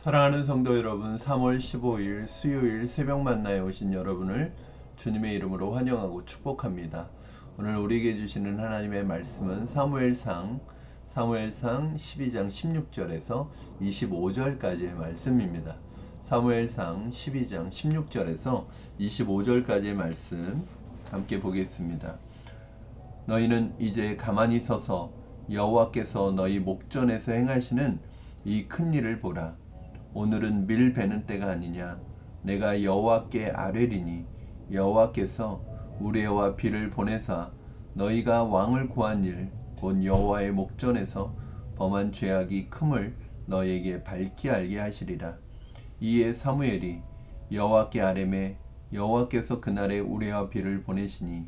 사랑하는 성도 여러분, 3월 15일 수요일 새벽 만나에 오신 여러분을 주님의 이름으로 환영하고 축복합니다. 오늘 우리에게 주시는 하나님의 말씀은 사무엘상 12장 16절에서 25절까지의 말씀입니다. 사무엘상 12장 16절에서 25절까지의 말씀 함께 보겠습니다. 너희는 이제 가만히 서서 여호와께서 너희 목전에서 행하시는 이 큰 일을 보라. 오늘은 밀 베는 때가 아니냐. 내가 여호와께 아뢰리니 여호와께서 우레와 비를 보내사 너희가 왕을 구한 일 곧 여호와의 목전에서 범한 죄악이 큼을 너희에게 밝히 알게 하시리라. 이에 사무엘이 여호와께 아뢰매 여호와께서 그날에 우레와 비를 보내시니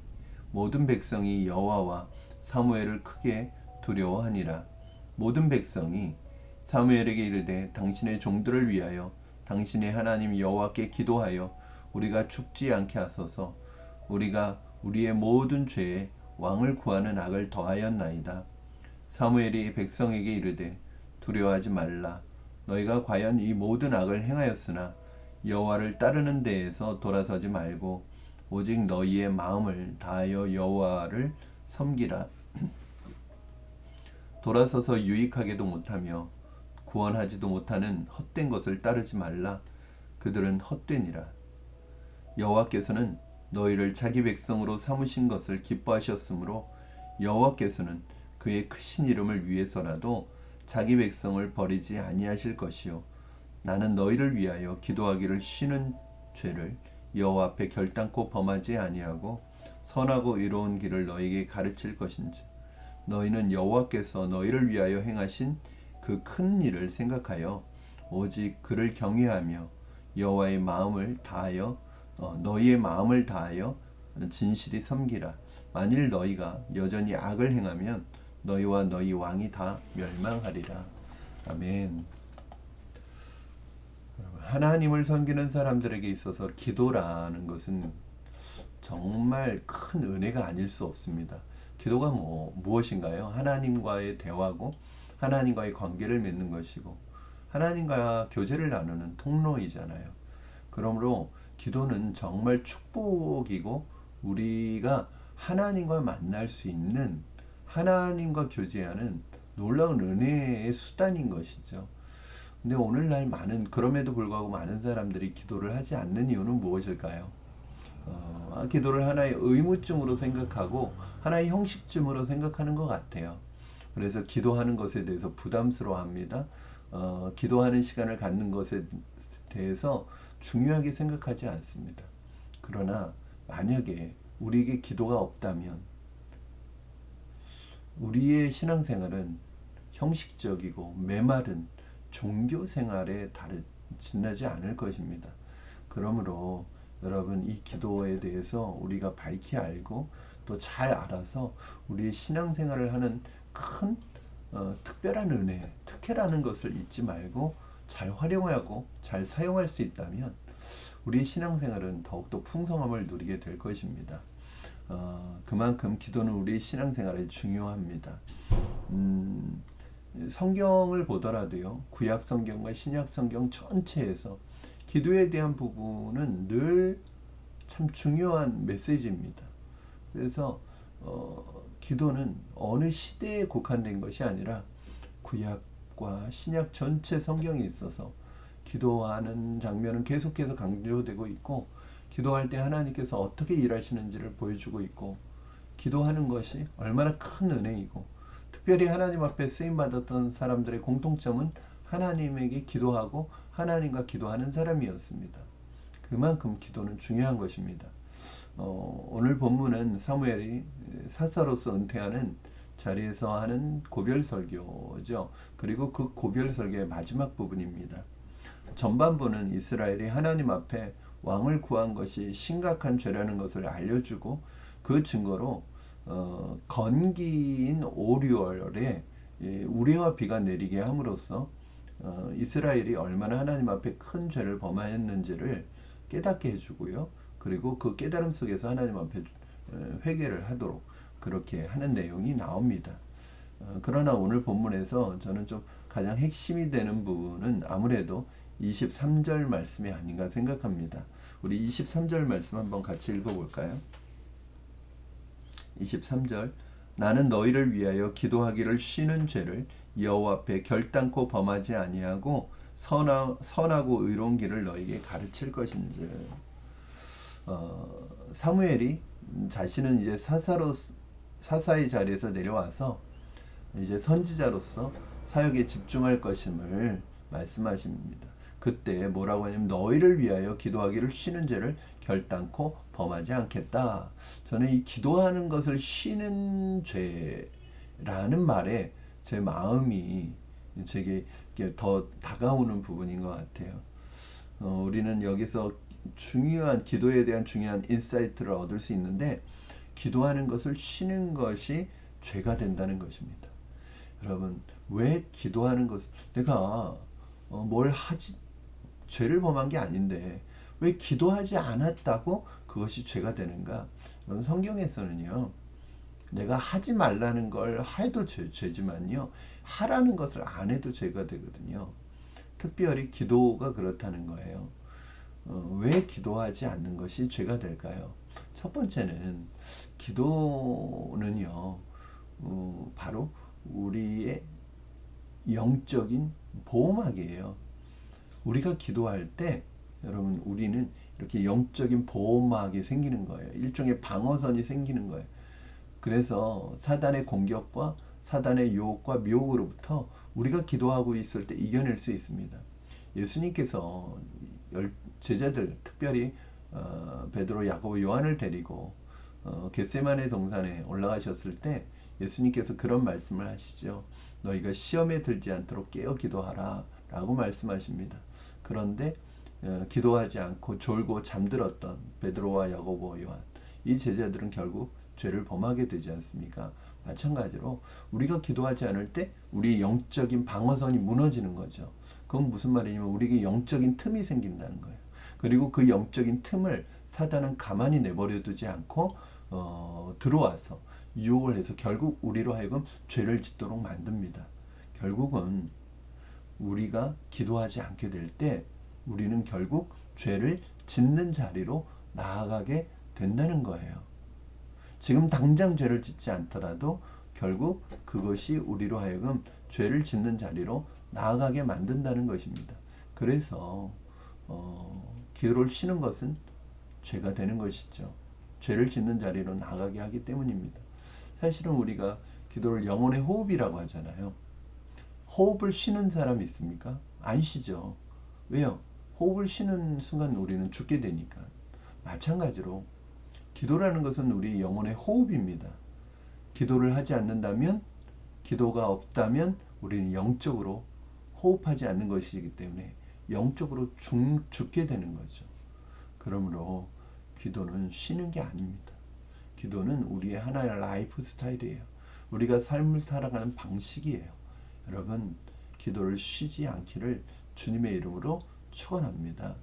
모든 백성이 여호와와 사무엘을 크게 두려워하니라. 모든 백성이 사무엘에게 이르되 당신의 종들을 위하여 당신의 하나님 여호와께 기도하여 우리가 죽지 않게 하소서. 우리가 우리의 모든 죄에 왕을 구하는 악을 더하였나이다. 사무엘이 백성에게 이르되 두려워하지 말라. 너희가 과연 이 모든 악을 행하였으나 여호와를 따르는 데에서 돌아서지 말고 오직 너희의 마음을 다하여 여호와를 섬기라. 돌아서서 유익하게도 못하며 구원하지도 못하는 헛된 것을 따르지 말라. 그들은 헛되니라. 여호와께서는 너희를 자기 백성으로 삼으신 것을 기뻐하셨으므로 여호와께서는 그의 크신 이름을 위해서라도 자기 백성을 버리지 아니하실 것이요 나는 너희를 위하여 기도하기를 쉬는 죄를 여호와 앞에 결단코 범하지 아니하고 선하고 의로운 길을 너희에게 가르칠 것인지 너희는 여호와께서 너희를 위하여 행하신 그 큰 일을 생각하여 오직 그를 경외하며 여호와의 마음을 다하여 너희의 마음을 다하여 진실이 섬기라. 만일 너희가 여전히 악을 행하면 너희와 너희 왕이 다 멸망하리라. 아멘. 하나님을 섬기는 사람들에게 있어서 기도라는 것은 정말 큰 은혜가 아닐 수 없습니다. 기도가 무엇인가요? 하나님과의 대화고 하나님과의 관계를 맺는 것이고 하나님과 교제를 나누는 통로이잖아요. 그러므로 기도는 정말 축복이고 우리가 하나님과 만날 수 있는 하나님과 교제하는 놀라운 은혜의 수단인 것이죠. 근데 오늘날 그럼에도 불구하고 많은 사람들이 기도를 하지 않는 이유는 무엇일까요? 기도를 하나의 의무쯤으로 생각하고 하나의 형식쯤으로 생각하는 것 같아요. 그래서 기도하는 것에 대해서 부담스러워합니다. 기도하는 시간을 갖는 것에 대해서 중요하게 생각하지 않습니다. 그러나 만약에 우리에게 기도가 없다면 우리의 신앙생활은 형식적이고 메마른 종교 생활에 지나지 않을 것입니다. 그러므로 여러분 이 기도에 대해서 우리가 밝히 알고 또 잘 알아서 우리의 신앙생활을 하는 큰 특별한 은혜, 특혜라는 것을 잊지 말고 잘 활용하고 잘 사용할 수 있다면 우리의 신앙생활은 더욱더 풍성함을 누리게 될 것입니다. 그만큼 기도는 우리의 신앙생활에 중요합니다. 성경을 보더라도요, 구약 성경과 신약 성경 전체에서 기도에 대한 부분은 늘 참 중요한 메시지입니다. 그래서 기도는 어느 시대에 국한된 것이 아니라 구약과 신약 전체 성경에 있어서 기도하는 장면은 계속해서 강조되고 있고 기도할 때 하나님께서 어떻게 일하시는지를 보여주고 있고 기도하는 것이 얼마나 큰 은혜이고 특별히 하나님 앞에 쓰임받았던 사람들의 공통점은 하나님에게 기도하고 하나님과 기도하는 사람이었습니다. 그만큼 기도는 중요한 것입니다. 오늘 본문은 사무엘이 사사로서 은퇴하는 자리에서 하는 고별 설교죠. 그리고 그 고별 설교의 마지막 부분입니다. 전반부는 이스라엘이 하나님 앞에 왕을 구한 것이 심각한 죄라는 것을 알려주고 그 증거로 건기인 5, 6월에 우레와 비가 내리게 함으로써 이스라엘이 얼마나 하나님 앞에 큰 죄를 범하였는지를 깨닫게 해주고요. 그리고 그 깨달음 속에서 하나님 앞에 회개를 하도록 그렇게 하는 내용이 나옵니다. 그러나 오늘 본문에서 저는 좀 가장 핵심이 되는 부분은 아무래도 23절 말씀이 아닌가 생각합니다. 우리 23절 말씀 한번 같이 읽어볼까요? 23절 나는 너희를 위하여 기도하기를 쉬는 죄를 여호와 앞에 결단코 범하지 아니하고 선하고 의로운 길을 너희에게 가르칠 것인즉. 사무엘이 자신은 이제 사사의 자리에서 내려와서 이제 선지자로서 사역에 집중할 것임을 말씀하십니다. 그때 뭐라고 하냐면 너희를 위하여 기도하기를 쉬는 죄를 결단코 범하지 않겠다. 저는 이 기도하는 것을 쉬는 죄라는 말에 제 마음이 제게 더 다가오는 부분인 것 같아요. 우리는 여기서 중요한 기도에 대한 중요한 인사이트를 얻을 수 있는데 기도하는 것을 쉬는 것이 죄가 된다는 것입니다. 여러분 왜 기도하는 것을 내가 뭘 하지 죄를 범한 게 아닌데 왜 기도하지 않았다고 그것이 죄가 되는가? 여러분 성경에서는요 내가 하지 말라는 걸 해도 죄지만요 하라는 것을 안 해도 죄가 되거든요. 특별히 기도가 그렇다는 거예요. 왜 기도하지 않는 것이 죄가 될까요? 첫 번째는 기도는요 바로 우리의 영적인 보호막이에요. 우리가 기도할 때 여러분 우리는 이렇게 영적인 보호막이 생기는 거예요. 일종의 방어선이 생기는 거예요. 그래서 사단의 공격과 사단의 유혹과 미혹으로부터 우리가 기도하고 있을 때 이겨낼 수 있습니다. 예수님께서 제자들 특별히 베드로, 야고보, 요한을 데리고 겟세마네 동산에 올라가셨을 때 예수님께서 그런 말씀을 하시죠. 너희가 시험에 들지 않도록 깨어 기도하라 라고 말씀하십니다. 그런데 기도하지 않고 졸고 잠들었던 베드로와 야고보, 요한 이 제자들은 결국 죄를 범하게 되지 않습니까? 마찬가지로 우리가 기도하지 않을 때 우리 영적인 방어선이 무너지는 거죠. 그건 무슨 말이냐면 우리에게 영적인 틈이 생긴다는 거예요. 그리고 그 영적인 틈을 사단은 가만히 내버려 두지 않고 들어와서 유혹을 해서 결국 우리로 하여금 죄를 짓도록 만듭니다. 결국은 우리가 기도하지 않게 될 때 우리는 결국 죄를 짓는 자리로 나아가게 된다는 거예요. 지금 당장 죄를 짓지 않더라도 결국 그것이 우리로 하여금 죄를 짓는 자리로 나아가게 만든다는 것입니다. 그래서 기도를 쉬는 것은 죄가 되는 것이죠. 죄를 짓는 자리로 나아가게 하기 때문입니다. 사실은 우리가 기도를 영혼의 호흡이라고 하잖아요. 호흡을 쉬는 사람이 있습니까? 안 쉬죠. 왜요? 호흡을 쉬는 순간 우리는 죽게 되니까. 마찬가지로 기도라는 것은 우리 영혼의 호흡입니다. 기도를 하지 않는다면, 기도가 없다면 우리는 영적으로 호흡하지 않는 것이기 때문에 영적으로 죽게 되는 거죠. 그러므로 기도는 쉬는 게 아닙니다. 기도는 우리의 하나의 라이프 스타일이에요. 우리가 삶을 살아가는 방식이에요. 여러분, 기도를 쉬지 않기를 주님의 이름으로 축원합니다.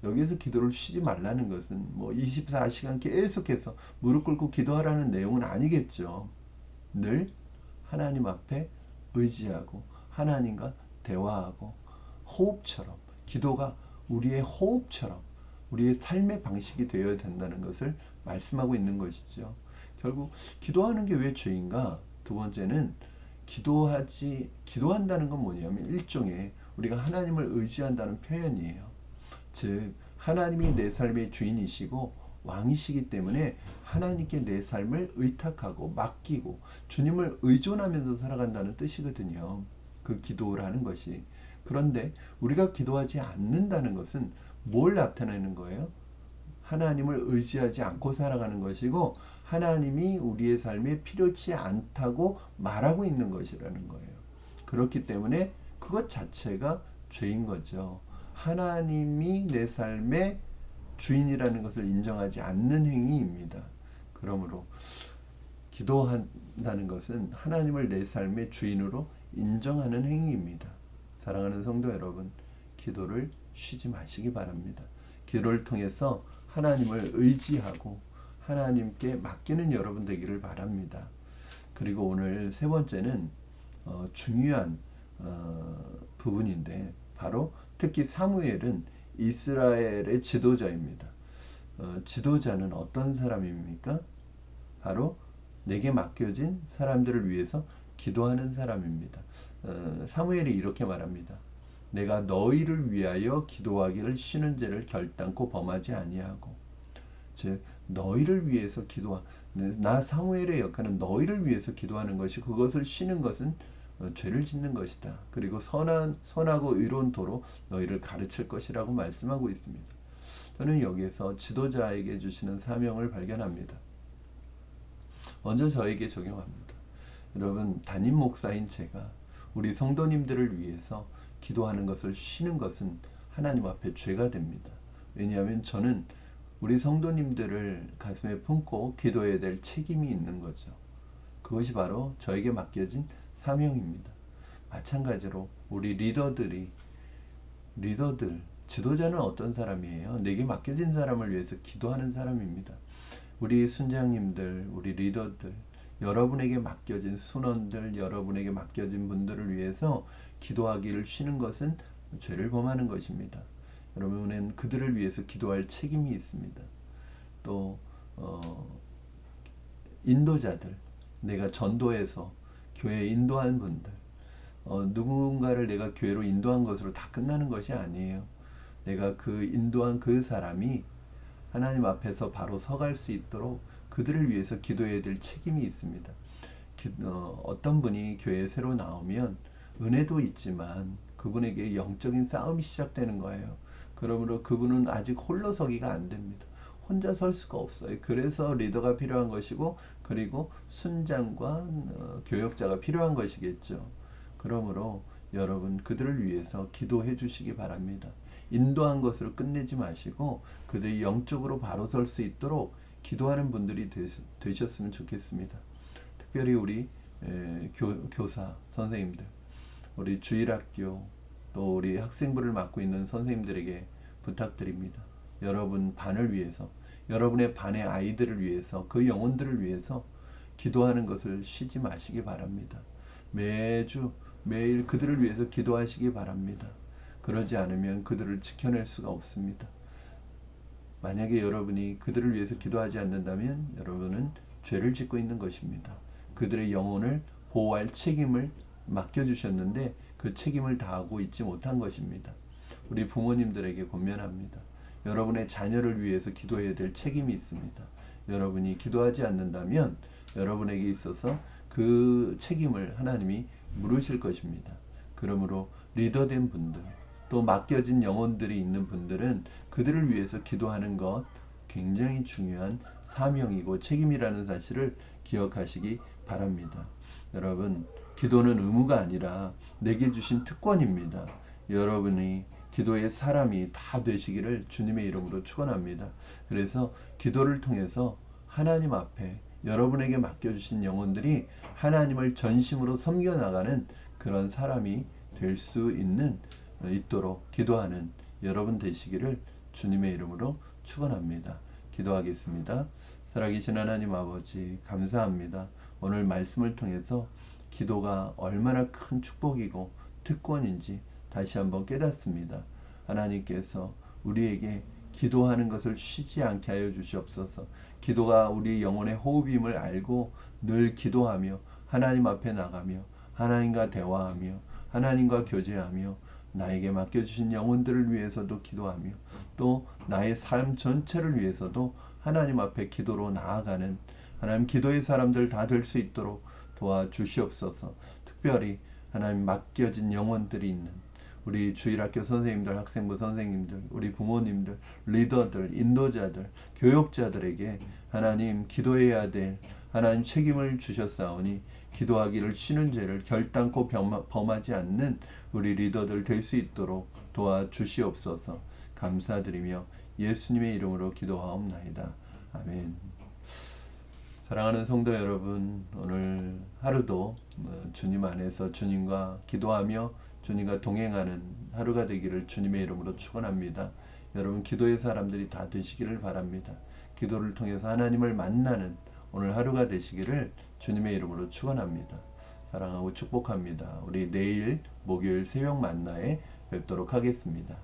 여기서 기도를 쉬지 말라는 것은 뭐 24시간 계속해서 무릎 꿇고 기도하라는 내용은 아니겠죠. 늘 하나님 앞에 의지하고 하나님과 대화하고 호흡처럼 기도가 우리의 호흡처럼 우리의 삶의 방식이 되어야 된다는 것을 말씀하고 있는 것이죠. 결국 기도하는 게 왜 죄인가? 두 번째는 기도한다는 건 뭐냐면 일종의 우리가 하나님을 의지한다는 표현이에요. 즉 하나님이 내 삶의 주인이시고 왕이시기 때문에 하나님께 내 삶을 의탁하고 맡기고 주님을 의존하면서 살아간다는 뜻이거든요. 그 기도라는 것이. 그런데 우리가 기도하지 않는다는 것은 뭘 나타내는 거예요? 하나님을 의지하지 않고 살아가는 것이고 하나님이 우리의 삶에 필요치 않다고 말하고 있는 것이라는 거예요. 그렇기 때문에 그것 자체가 죄인 거죠. 하나님이 내 삶의 주인이라는 것을 인정하지 않는 행위입니다. 그러므로 기도한다는 것은 하나님을 내 삶의 주인으로 인정하는 행위입니다. 사랑하는 성도 여러분, 기도를 쉬지 마시기 바랍니다. 기도를 통해서 하나님을 의지하고 하나님께 맡기는 여러분 되기를 바랍니다. 그리고 오늘 세 번째는 중요한 부분인데 바로 특히 사무엘은 이스라엘의 지도자입니다. 지도자는 어떤 사람입니까? 바로 내게 맡겨진 사람들을 위해서 기도하는 사람입니다. 사무엘이 이렇게 말합니다. 내가 너희를 위하여 기도하기를 쉬는 죄를 결단코 범하지 아니하고, 즉 너희를 위해서 나 사무엘의 역할은 너희를 위해서 기도하는 것이, 그것을 쉬는 것은 죄를 짓는 것이다. 그리고 선하고 의로운 도로 너희를 가르칠 것이라고 말씀하고 있습니다. 저는 여기에서 지도자에게 주시는 사명을 발견합니다. 먼저 저에게 적용합니다. 여러분, 담임 목사인 제가 우리 성도님들을 위해서 기도하는 것을 쉬는 것은 하나님 앞에 죄가 됩니다. 왜냐하면 저는 우리 성도님들을 가슴에 품고 기도해야 될 책임이 있는 거죠. 그것이 바로 저에게 맡겨진 사명입니다. 마찬가지로 우리 지도자는 어떤 사람이에요? 내게 맡겨진 사람을 위해서 기도하는 사람입니다. 우리 순장님들, 우리 리더들, 여러분에게 맡겨진 순원들, 여러분에게 맡겨진 분들을 위해서 기도하기를 쉬는 것은 죄를 범하는 것입니다. 여러분은 그들을 위해서 기도할 책임이 있습니다. 또 인도자들, 내가 전도해서 교회에 인도한 분들, 누군가를 내가 교회로 인도한 것으로 다 끝나는 것이 아니에요. 내가 그 인도한 그 사람이 하나님 앞에서 바로 서갈 수 있도록 그들을 위해서 기도해야 될 책임이 있습니다. 어떤 분이 교회에 새로 나오면 은혜도 있지만 그분에게 영적인 싸움이 시작되는 거예요. 그러므로 그분은 아직 홀로 서기가 안 됩니다. 혼자 설 수가 없어요. 그래서 리더가 필요한 것이고, 그리고 순장과 교역자가 필요한 것이겠죠. 그러므로 여러분, 그들을 위해서 기도해 주시기 바랍니다. 인도한 것으로 끝내지 마시고 그들이 영적으로 바로 설 수 있도록 기도하는 분들이 되셨으면 좋겠습니다. 특별히 우리 교사 선생님들, 우리 주일학교, 또 우리 학생부를 맡고 있는 선생님들에게 부탁드립니다. 여러분 반을 위해서, 여러분의 반의 아이들을 위해서, 그 영혼들을 위해서 기도하는 것을 쉬지 마시기 바랍니다. 매일 그들을 위해서 기도하시기 바랍니다. 그러지 않으면 그들을 지켜낼 수가 없습니다. 만약에 여러분이 그들을 위해서 기도하지 않는다면 여러분은 죄를 짓고 있는 것입니다. 그들의 영혼을 보호할 책임을 맡겨주셨는데 그 책임을 다하고 있지 못한 것입니다. 우리 부모님들에게 권면합니다. 여러분의 자녀를 위해서 기도해야 될 책임이 있습니다. 여러분이 기도하지 않는다면 여러분에게 있어서 그 책임을 하나님이 물으실 것입니다. 그러므로 리더된 분들, 또 맡겨진 영혼들이 있는 분들은 그들을 위해서 기도하는 것 굉장히 중요한 사명이고 책임이라는 사실을 기억하시기 바랍니다. 여러분, 기도는 의무가 아니라 내게 주신 특권입니다. 여러분이 기도의 사람이 다 되시기를 주님의 이름으로 축원합니다. 그래서 기도를 통해서 하나님 앞에 여러분에게 맡겨주신 영혼들이 하나님을 전심으로 섬겨나가는 그런 사람이 될 수 있도록 기도하는 여러분 되시기를 주님의 이름으로 축원합니다. 기도하겠습니다. 살아계신 하나님 아버지, 감사합니다. 오늘 말씀을 통해서 기도가 얼마나 큰 축복이고 특권인지 다시 한번 깨닫습니다. 하나님께서 우리에게 기도하는 것을 쉬지 않게 하여 주시옵소서. 기도가 우리 영혼의 호흡임을 알고 늘 기도하며 하나님 앞에 나가며 하나님과 대화하며 하나님과 교제하며 나에게 맡겨주신 영혼들을 위해서도 기도하며 또 나의 삶 전체를 위해서도 하나님 앞에 기도로 나아가는 하나님 기도의 사람들 다 될 수 있도록 도와주시옵소서. 특별히 하나님 맡겨진 영혼들이 있는 우리 주일학교 선생님들, 학생부 선생님들, 우리 부모님들, 리더들, 인도자들, 교역자들에게 하나님 기도해야 될 하나님 책임을 주셨사오니 기도하기를 쉬는 죄를 결단코 범하지 않는 우리 리더들 될 수 있도록 도와주시옵소서. 감사드리며 예수님의 이름으로 기도하옵나이다. 아멘. 사랑하는 성도 여러분, 오늘 하루도 주님 안에서 주님과 기도하며 주님과 동행하는 하루가 되기를 주님의 이름으로 축원합니다. 여러분 기도의 사람들이 다 되시기를 바랍니다. 기도를 통해서 하나님을 만나는 오늘 하루가 되시기를 주님의 이름으로 축원합니다. 사랑하고 축복합니다. 우리 내일 목요일 새벽 만나에 뵙도록 하겠습니다.